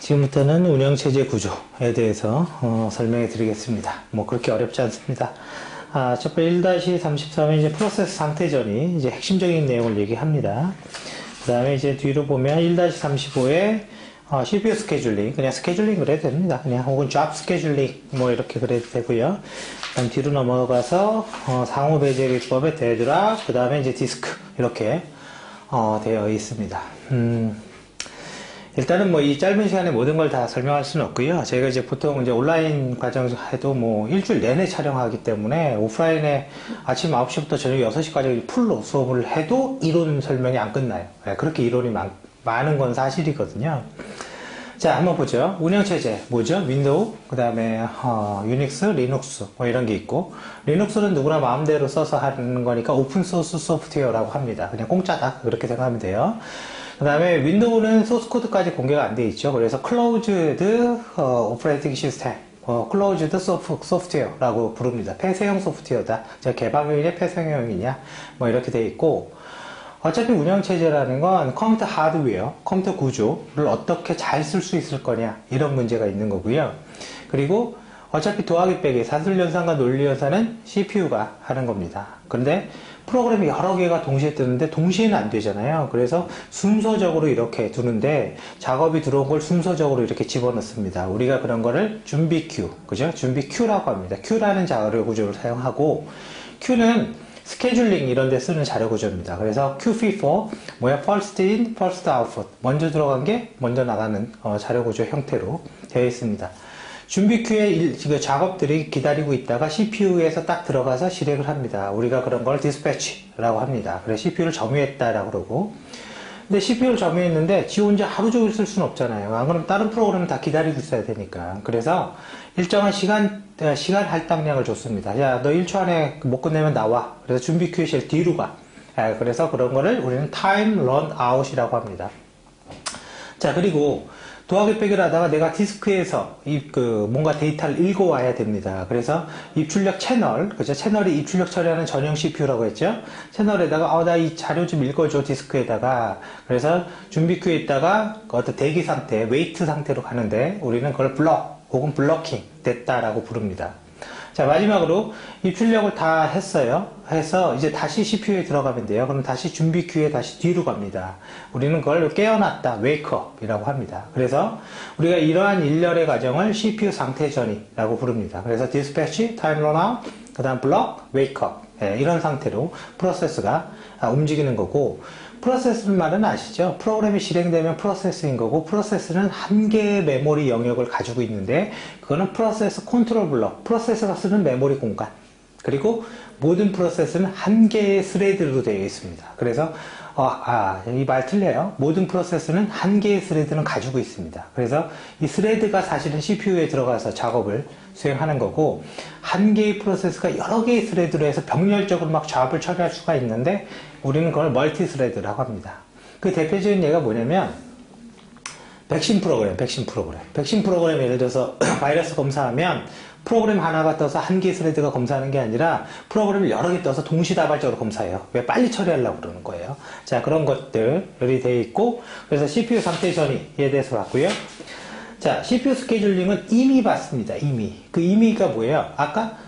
지금부터는 운영체제 구조에 대해서 설명해 드리겠습니다. 뭐 그렇게 어렵지 않습니다. 첫 번째 1-33은 이제 프로세스 상태전이 이제 핵심적인 내용을 얘기합니다. 그 다음에 이제 뒤로 보면 1-35에 CPU 스케줄링, 그냥 스케줄링 그래도 됩니다. 그냥 혹은 잡 스케줄링 뭐 이렇게 그래도 되고요. 그다음 뒤로 넘어가서 상호 배제 기법의 데드락, 그 다음에 이제 디스크 이렇게 되어 있습니다. 일단은 뭐 이 짧은 시간에 모든 걸 다 설명할 수는 없고요. 저희가 이제 보통 이제 온라인 과정 해도 뭐 일주일 내내 촬영하기 때문에 오프라인에 아침 9시부터 저녁 6시까지 풀로 수업을 해도 이론 설명이 안 끝나요. 그렇게 이론이 많은 건 사실이거든요. 자, 한번 보죠. 운영체제 뭐죠? 윈도우, 그 다음에 유닉스, 리눅스 뭐 이런 게 있고, 리눅스는 누구나 마음대로 써서 하는 거니까 오픈소스 소프트웨어라고 합니다. 그냥 공짜다 그렇게 생각하면 돼요. 그 다음에 윈도우는 소스코드까지 공개가 안 돼 있죠. 그래서 클로즈드 오퍼레이팅 시스템, 클로즈드 소프트웨어라고 부릅니다. 폐쇄형 소프트웨어다. 개방형이냐 폐쇄형이냐 뭐 이렇게 돼 있고, 어차피 운영체제라는 건 컴퓨터 하드웨어, 컴퓨터 구조를 어떻게 잘 쓸 수 있을 거냐 이런 문제가 있는 거고요. 그리고 어차피 더하기 빼기, 사슬연산과 논리연산은 CPU가 하는 겁니다. 그런데 프로그램이 여러 개가 동시에 뜨는데 동시에는 안 되잖아요. 그래서 순서적으로 이렇게 두는데 작업이 들어온 걸 순서적으로 이렇게 집어넣습니다. 우리가 그런 거를 준비 큐, 그죠? 준비 큐라고 합니다. 큐라는 자료 구조를 사용하고, 큐는 스케줄링 이런 데 쓰는 자료 구조입니다. 그래서 QFIFO, 뭐야? First in, first out. 먼저 들어간 게 먼저 나가는 자료 구조 형태로 되어 있습니다. 준비 큐에 작업들이 기다리고 있다가 CPU에서 딱 들어가서 실행을 합니다. 우리가 그런 걸 디스패치라고 합니다. 그래서 CPU를 점유했다라고 그러고, 근데 CPU를 점유했는데 지 혼자 하루 종일 쓸 수는 없잖아요. 안 그러면 다른 프로그램은 다 기다리고 있어야 되니까. 그래서 일정한 시간 할당량을 줬습니다. 야, 너 1초 안에 못 끝내면 나와. 그래서 준비 큐에 제일 뒤로 가. 그래서 그런 거를 우리는 time run out이라고 합니다. 자, 그리고 더하기 빼기를 하다가 내가 디스크에서 뭔가 데이터를 읽어와야 됩니다. 그래서 입출력 채널, 그죠? 채널이 입출력 처리하는 전용 CPU라고 했죠? 채널에다가, 나 이 자료 좀 읽어줘, 디스크에다가. 그래서 준비 큐에 있다가 어떤 대기 상태, 웨이트 상태로 가는데, 우리는 그걸 블럭, 혹은 블러킹 됐다라고 부릅니다. 자, 마지막으로 입출력을 다 했어요. 해서 이제 다시 CPU에 들어가면 돼요. 그럼 다시 준비 큐에 다시 뒤로 갑니다. 우리는 그걸 깨어났다, 웨이크업이라고 합니다. 그래서 우리가 이러한 일련의 과정을 CPU 상태 전이라고 부릅니다. 그래서 디스패치, 타임 런아웃, 그 다음 블럭, 웨이크업, 이런 상태로 프로세스가 움직이는 거고, 프로세스는 말은 아시죠? 프로그램이 실행되면 프로세스인 거고, 프로세스는 한 개의 메모리 영역을 가지고 있는데, 그거는 프로세스 컨트롤 블럭, 프로세서가 쓰는 메모리 공간. 그리고 모든 프로세스는 한 개의 스레드로 되어 있습니다. 그래서 이 말 틀려요. 모든 프로세스는 한 개의 스레드는 가지고 있습니다. 그래서 이 스레드가 사실은 CPU에 들어가서 작업을 수행하는 거고, 한 개의 프로세스가 여러 개의 스레드로 해서 병렬적으로 막 작업을 처리할 수가 있는데, 우리는 그걸 멀티 스레드라고 합니다. 그 대표적인 예가 뭐냐면 백신 프로그램 예를 들어서 바이러스 검사하면 프로그램 하나가 떠서 한 개의 스레드가 검사하는 게 아니라 프로그램을 여러 개 떠서 동시다발적으로 검사해요. 왜? 빨리 처리하려고 그러는 거예요. 자, 그런 것들이 되어 있고, 그래서 CPU 상태 전이에 대해서 봤고요. 자, CPU 스케줄링은 이미 봤습니다. 그 이미가 뭐예요? 아까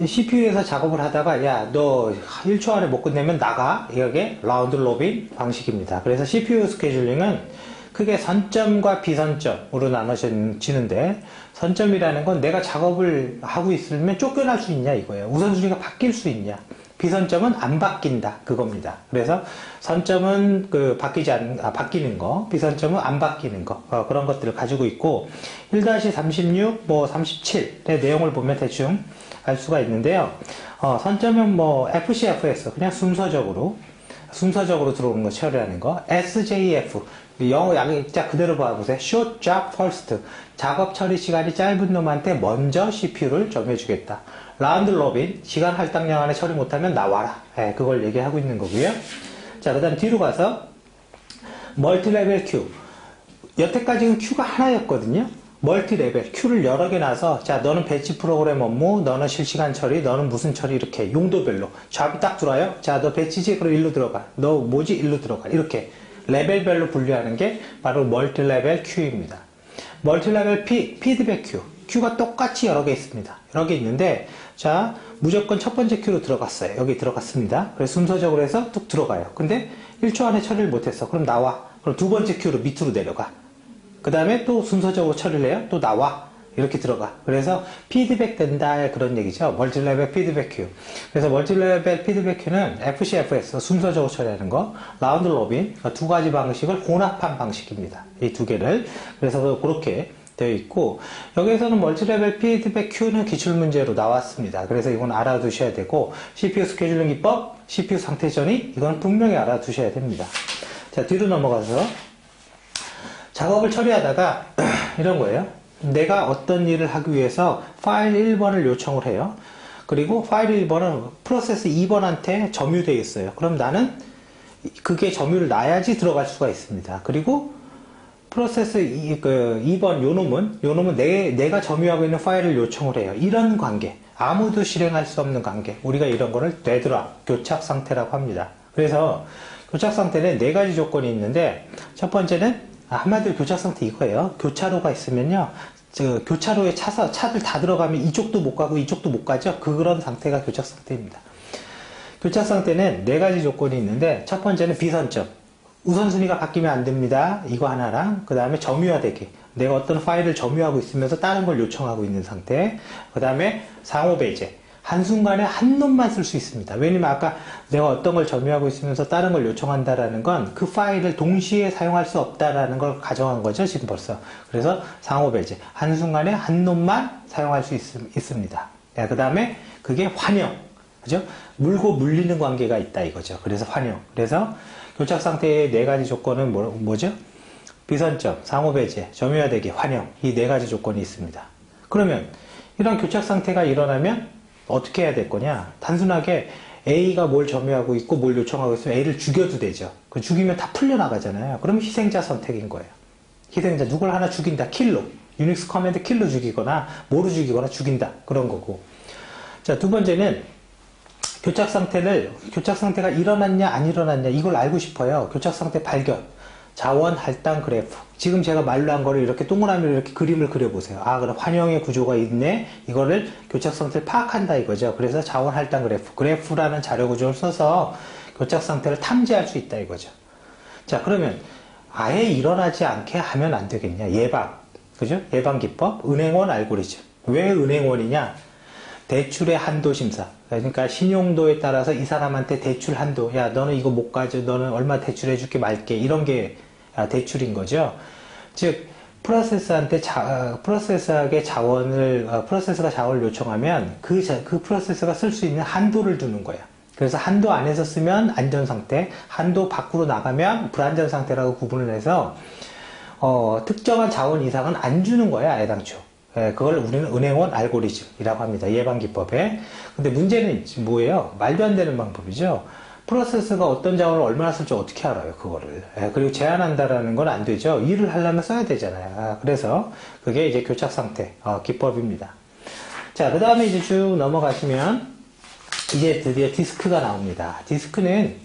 CPU에서 작업을 하다가, 야, 너 1초 안에 못 끝내면 나가. 이게 라운드 로빈 방식입니다. 그래서 CPU 스케줄링은 크게 선점과 비선점으로 나눠지는데, 선점이라는 건 내가 작업을 하고 있으면 쫓겨날 수 있냐 이거예요. 우선순위가 바뀔 수 있냐. 비선점은 안 바뀐다 그겁니다. 그래서 선점은 바뀌는 거, 비선점은 안 바뀌는 거, 그런 것들을 가지고 있고, 1-36, 37의 내용을 보면 대충 알 수가 있는데요. 선점은 FCFS, 그냥 순서적으로 들어오는 거 처리하는 거. SJF, 영어 약자 그대로 봐보세요. Short Job First, 작업 처리 시간이 짧은 놈한테 먼저 CPU를 점유해주겠다. 라운드 로빈, 시간 할당량 안에 처리 못하면 나와라. 그걸 얘기하고 있는 거고요. 자, 그 다음 뒤로 가서 멀티레벨 큐. 여태까지는 큐가 하나였거든요. 멀티레벨 큐를 여러 개 놔서, 자, 너는 배치 프로그램 업무, 너는 실시간 처리, 너는 무슨 처리, 이렇게 용도별로 잡이 딱 들어와요. 자, 너 배치지? 그럼 일로 들어가. 너 뭐지? 일로 들어가. 이렇게 레벨별로 분류하는 게 바로 멀티레벨 큐입니다. 멀티레벨 피드백 큐. 큐가 똑같이 여러 개 있습니다. 여러 개 있는데, 자, 무조건 첫 번째 큐로 들어갔어요. 여기 들어갔습니다. 그래서 순서적으로 해서 뚝 들어가요. 근데 1초 안에 처리를 못했어. 그럼 나와. 그럼 두 번째 큐로 밑으로 내려가. 그 다음에 또 순서적으로 처리를 해요. 또 나와. 이렇게 들어가. 그래서 피드백 된다. 그런 얘기죠. 멀티레벨 피드백 큐. 그래서 멀티레벨 피드백 큐는 FCFS, 순서적으로 처리하는 거, 라운드 로빈, 두 가지 방식을 혼합한 방식입니다. 이 두 개를. 그래서 그렇게 되어 있고, 여기에서는 멀티레벨 피드백 큐는 기출문제로 나왔습니다. 그래서 이건 알아두셔야 되고, CPU 스케줄링 기법, CPU 상태 전이, 이건 분명히 알아두셔야 됩니다. 자, 뒤로 넘어가서, 작업을 처리하다가, 이런 거예요. 내가 어떤 일을 하기 위해서 파일 1번을 요청을 해요. 그리고 파일 1번은 프로세스 2번한테 점유되어 있어요. 그럼 나는 그게 점유를 놔야지 들어갈 수가 있습니다. 그리고 프로세스 2번 요놈은 내가 점유하고 있는 파일을 요청을 해요. 이런 관계, 아무도 실행할 수 없는 관계, 우리가 이런 거를 데드락, 교착 상태라고 합니다. 그래서 교착 상태는 네 가지 조건이 있는데, 첫 번째는 한마디로 교착 상태 이거예요. 교차로가 있으면요, 교차로에 차들 다 들어가면 이쪽도 못 가고 이쪽도 못 가죠. 그런 상태가 교착 상태입니다. 교착 상태는 네 가지 조건이 있는데, 첫 번째는 비선점, 우선순위가 바뀌면 안 됩니다. 이거 하나랑, 그 다음에 점유화되기, 내가 어떤 파일을 점유하고 있으면서 다른 걸 요청하고 있는 상태, 그 다음에 상호 배제, 한순간에 한 놈만 쓸 수 있습니다. 왜냐면 아까 내가 어떤 걸 점유하고 있으면서 다른 걸 요청한다라는 건 그 파일을 동시에 사용할 수 없다라는 걸 가정한 거죠, 지금 벌써. 그래서 상호 배제, 한순간에 한 놈만 사용할 수 있습니다. 그 다음에 그게 환영, 그죠? 물고 물리는 관계가 있다 이거죠. 그래서 환영. 그래서 교착 상태의 네 가지 조건은 뭐죠? 비선점, 상호 배제, 점유화되기, 환영. 이 네 가지 조건이 있습니다. 그러면 이런 교착 상태가 일어나면 어떻게 해야 될 거냐? 단순하게 A가 뭘 점유하고 있고 뭘 요청하고 있으면 A를 죽여도 되죠. 그 죽이면 다 풀려나가잖아요. 그럼 희생자 선택인 거예요. 희생자, 누굴 하나 죽인다. 킬로. 유닉스 커맨드 킬로 죽이거나 뭐로 죽이거나 죽인다. 그런 거고. 자, 두 번째는 교착 상태가 일어났냐 안 일어났냐 이걸 알고 싶어요. 교착 상태 발견. 자원 할당 그래프. 지금 제가 말로 한 거를 이렇게 동그라미로 이렇게 그림을 그려보세요. 아, 그럼 환영의 구조가 있네. 이거를 교착 상태를 파악한다 이거죠. 그래서 자원 할당 그래프라는 자료 구조를 써서 교착 상태를 탐지할 수 있다 이거죠. 자, 그러면 아예 일어나지 않게 하면 안 되겠냐? 예방. 그죠? 예방 기법. 은행원 알고리즘. 왜 은행원이냐? 대출의 한도 심사. 그러니까 신용도에 따라서 이 사람한테 대출 한도, 야, 너는 이거 못 가져, 너는 얼마 대출해줄게 말게, 이런 게 대출인 거죠. 즉, 프로세서가 자원을 요청하면 그 프로세서가 쓸 수 있는 한도를 두는 거야. 그래서 한도 안에서 쓰면 안전 상태, 한도 밖으로 나가면 불안전 상태라고 구분을 해서, 특정한 자원 이상은 안 주는 거야, 애당초. 그걸 우리는 은행원 알고리즘이라고 합니다. 예방기법에. 근데 문제는 뭐예요? 말도 안 되는 방법이죠. 프로세서가 어떤 자원을 얼마나 쓸지 어떻게 알아요, 그거를. 그리고 제한한다라는 건 안 되죠. 일을 하려면 써야 되잖아요. 그래서 그게 이제 교착 상태, 기법입니다. 자, 그 다음에 이제 쭉 넘어가시면 이제 드디어 디스크가 나옵니다. 디스크는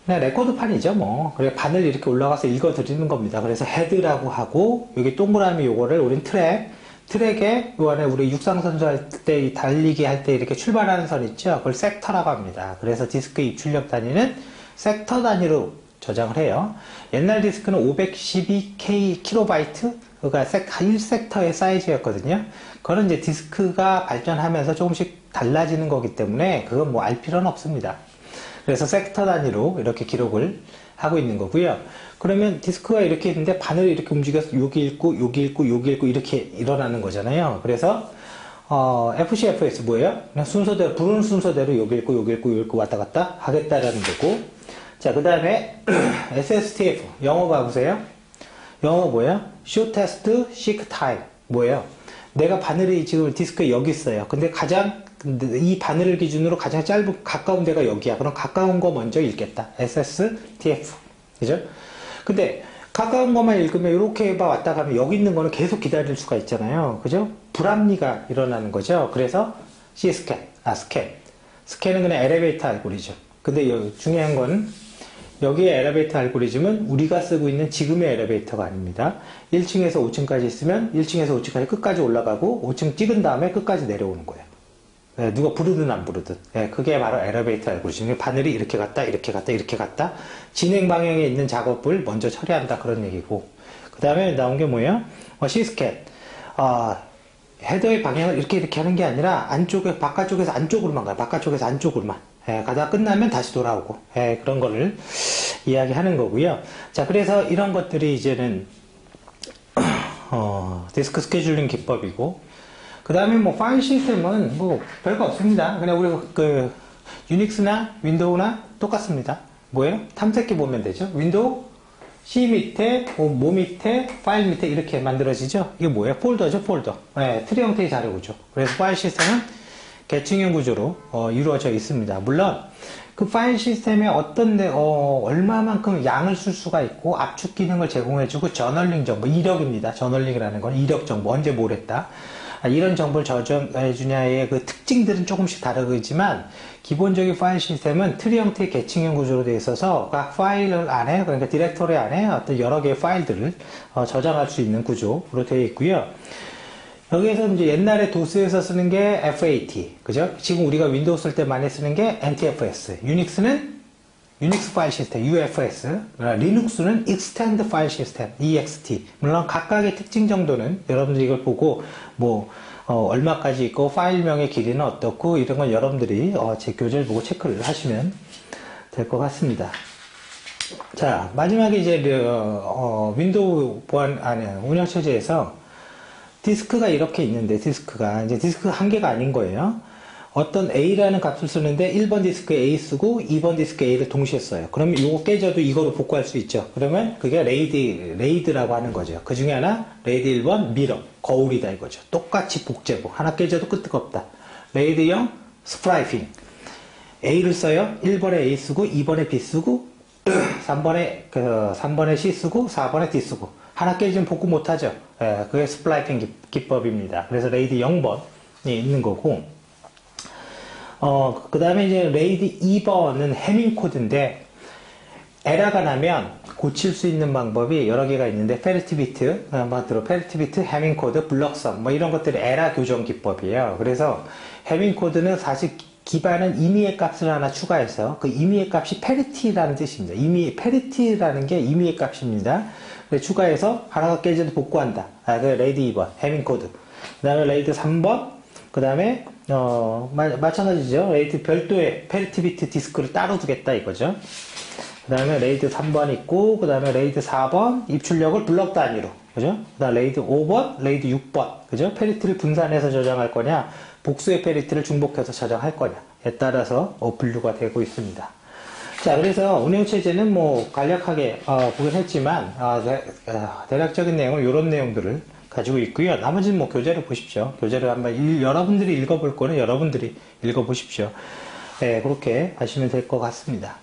그냥 레코드판이죠, 뭐. 그래, 바늘 이렇게 올라가서 읽어 드리는 겁니다. 그래서 헤드라고 하고, 여기 동그라미 요거를 우린 트랙에 요안에 우리 육상선수 할 때 달리기 할 때 이렇게 출발하는 선 있죠? 그걸 섹터라고 합니다. 그래서 디스크 입출력 단위는 섹터 단위로 저장을 해요. 옛날 디스크는 512kB, 그러니까 1섹터의 사이즈였거든요. 그거는 이제 디스크가 발전하면서 조금씩 달라지는 거기 때문에 그건 뭐 알 필요는 없습니다. 그래서 섹터 단위로 이렇게 기록을 하고 있는 거고요. 그러면 디스크가 이렇게 있는데 바늘이 이렇게 움직여서 여기 읽고 여기 읽고 여기 읽고 이렇게 일어나는 거잖아요. 그래서 FCFS 뭐예요? 그냥 순서대로 부르는 순서대로 여기 읽고 여기 읽고 여기 읽고 왔다 갔다 하겠다라는 거고. 자, 그 다음에 SSTF 영어 봐보세요. 영어 뭐예요? Shortest Seek Time 뭐예요? 내가 바늘이 지금 디스크에 여기 있어요. 근데 이 바늘을 기준으로 가장 가까운 데가 여기야. 그럼 가까운 거 먼저 읽겠다. SSTF. 그죠? 근데 가까운 것만 읽으면 이렇게 왔다 가면 여기 있는 거는 계속 기다릴 수가 있잖아요. 그죠? 불합리가 일어나는 거죠. 그래서 스캔. 스캔은 그냥 엘리베이터 알고리즘. 근데 중요한 건 여기에 엘리베이터 알고리즘은 우리가 쓰고 있는 지금의 엘리베이터가 아닙니다. 1층에서 5층까지 있으면 1층에서 5층까지 끝까지 올라가고 5층 찍은 다음에 끝까지 내려오는 거예요. 네, 누가 부르든 안 부르든. 네, 그게 바로 엘리베이터 알고리즘. 바늘이 이렇게 갔다, 이렇게 갔다, 이렇게 갔다. 진행 방향에 있는 작업을 먼저 처리한다. 그런 얘기고. 그 다음에 나온 게 뭐예요? 시스켓. 헤더의 방향을 이렇게 하는 게 아니라 안쪽에, 바깥쪽에서 안쪽으로만 가요. 바깥쪽에서 안쪽으로만. 예, 가다가 끝나면 다시 돌아오고. 예, 그런 거를 이야기하는 거고요. 자, 그래서 이런 것들이 이제는, 디스크 스케줄링 기법이고, 그 다음에 뭐 파일 시스템은 뭐 별거 없습니다. 그냥 우리 유닉스나 윈도우나 똑같습니다. 뭐예요? 탐색기 보면 되죠. 윈도우 C 밑에, 모 밑에, 파일 밑에 이렇게 만들어지죠. 이게 뭐예요? 폴더죠, 폴더. 네, 트리 형태의 자료구조. 그래서 파일 시스템은 계층형 구조로 이루어져 있습니다. 물론 그 파일 시스템에 얼마만큼 양을 쓸 수가 있고 압축 기능을 제공해주고 저널링 정보, 이력입니다. 저널링이라는 건 이력 정보, 언제 뭘 했다. 이런 정보를 저장해주냐의 그 특징들은 조금씩 다르지만 기본적인 파일 시스템은 트리 형태의 계층형 구조로 되어 있어서 각 파일 안에, 그러니까 디렉토리 안에 어떤 여러 개의 파일들을 저장할 수 있는 구조로 되어 있고요. 여기에서 이제 옛날에 도스에서 쓰는 게 FAT, 그죠? 지금 우리가 윈도우 쓸 때 많이 쓰는 게 NTFS, 유닉스는 유닉스 파일 시스템, UFS, 리눅스는 Extend 파일 시스템, EXT. 물론 각각의 특징 정도는 여러분들이 이걸 보고 얼마까지 있고 파일명의 길이는 어떻고 이런 건 여러분들이 제 교재를 보고 체크를 하시면 될 것 같습니다. 자, 마지막에 이제 윈도우 보안 운영체제에서 디스크가 이렇게 있는데 디스크가 한 개가 아닌 거예요. 어떤 A라는 값을 쓰는데 1번 디스크에 A 쓰고 2번 디스크에 A를 동시에 써요. 그러면 이거 깨져도 이거로 복구할 수 있죠. 그러면 그게 레이드라고 하는 거죠. 그 중에 하나 레이드 1번 미러, 거울이다 이거죠. 똑같이 복제보. 하나 깨져도 끄떡없다. 레이드 0 스프라이핑. A를 써요. 1번에 A 쓰고 2번에 B 쓰고 3번에 C 쓰고 4번에 D 쓰고. 하나 깨지면 복구 못하죠. 예, 그게 스플라이핑 기법입니다. 그래서 레이드 0번이 있는 거고, 그 다음에 이제 레이드 2번은 해밍 코드인데, 에러가 나면 고칠 수 있는 방법이 여러 개가 있는데, 페리티비트, 해밍 코드, 블럭섬, 뭐 이런 것들이 에러 교정 기법이에요. 그래서 해밍 코드는 사실 기반은 임의의 값을 하나 추가해서 그 임의의 값이 페리티라는 뜻입니다. 페리티라는 게 임의의 값입니다. 추가해서 하나가 깨져도 복구한다. 그 레이드 2번, 해밍 코드. 그 다음에 레이드 3번, 그 다음에, 마찬가지죠. 레이드 별도의 페리티비트 디스크를 따로 두겠다 이거죠. 그 다음에 레이드 3번 있고, 그 다음에 레이드 4번, 입출력을 블럭 단위로. 그죠? 그 다음 레이드 5번, 레이드 6번. 그죠? 페리티를 분산해서 저장할 거냐, 복수의 페리티를 중복해서 저장할 거냐에 따라서 분류가 되고 있습니다. 자, 그래서 운영체제는 뭐 간략하게 보긴 했지만 대략적인 내용은 이런 내용들을 가지고 있고요. 나머지는 뭐 교재를 보십시오. 교재를 한번 여러분들이 읽어볼 거는 여러분들이 읽어보십시오. 네, 그렇게 하시면 될 것 같습니다.